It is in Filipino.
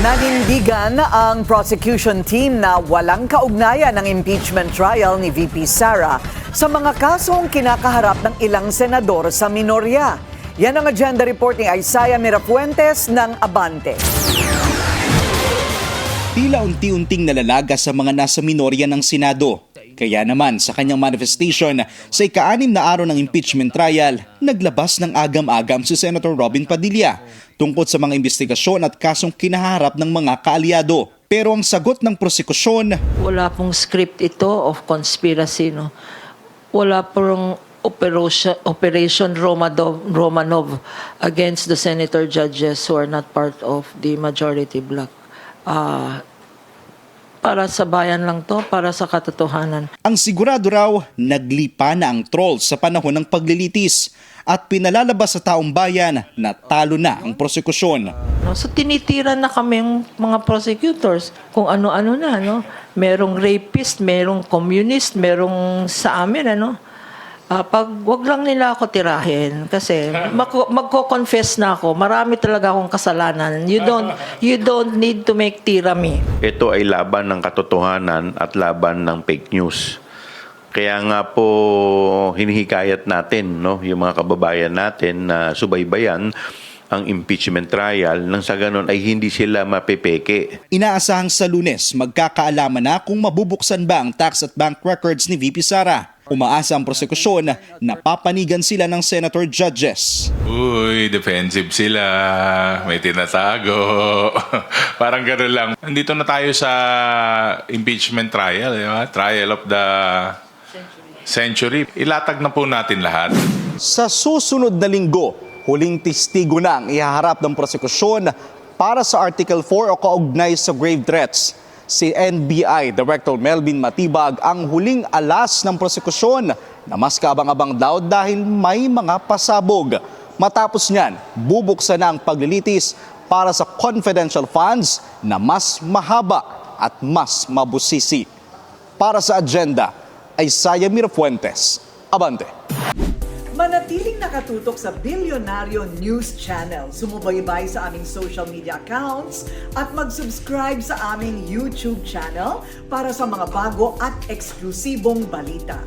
Nanindigan ang prosecution team na walang kaugnayan ng impeachment trial ni VP Sara sa mga kasong kinakaharap ng ilang senador sa minorya. Yan ang agenda report ni Isaiah Mirafuentes ng Abante. Tila unti-unting nalalaga sa mga nasa minorya ng Senado. Kaya naman sa kanyang manifestation sa ika-6 na araw ng impeachment trial, naglabas ng agam-agam si Senator Robin Padilla tungkol sa mga investigasyon at kasong kinaharap ng mga kaalyado. Pero ang sagot ng prosekusyon, wala pong script ito of conspiracy, no? Wala pong Operation Romanov against the senator judges who are not part of the majority bloc. Para sa bayan lang to, para sa katotohanan. Ang sigurado raw, naglipa na ang trolls sa panahon ng paglilitis at pinalalabas sa taong bayan na talo na ang prosekusyon. So tinitira na kami yung mga prosecutors kung ano-ano na, no? Merong rapist, merong communist, merong sa amin, ano? Wag lang nila ako tirahin kasi magko-confess na ako. Marami talaga akong kasalanan. You don't need to make tira me. Ito ay laban ng katotohanan at laban ng fake news. Kaya nga po hinihikayat natin, no, yung mga kababayan natin na subaybayan ang impeachment trial nang sa ganon ay hindi sila mapepeke. Inaasahang sa Lunes magkakaalaman na kung mabubuksan ba ang tax at bank records ni VP Sara. Umaasa ang prosekusyon na papanigan sila ng senator judges. Uy, defensive sila. May tinatago. Parang gano'n lang. Nandito na tayo sa impeachment trial. Trial of the century. Ilatag na po natin lahat. Sa susunod na linggo, huling testigo na ang ihaharap ng prosekusyon para sa Article 4 o kaugnay sa grave threats. Si NBI Director Melvin Matibag ang huling alas ng prosekusyon na mas kaabang-abang daw dahil may mga pasabog. Matapos niyan, bubuksan na ang paglilitis para sa confidential funds na mas mahaba at mas mabusisi. Para sa agenda, Isaiah Mirafuentes, Abante. Manatiling nakatutok sa Bilyonaryo News Channel. Sumubaybay sa aming social media accounts at mag-subscribe sa aming YouTube channel para sa mga bago at eksklusibong balita.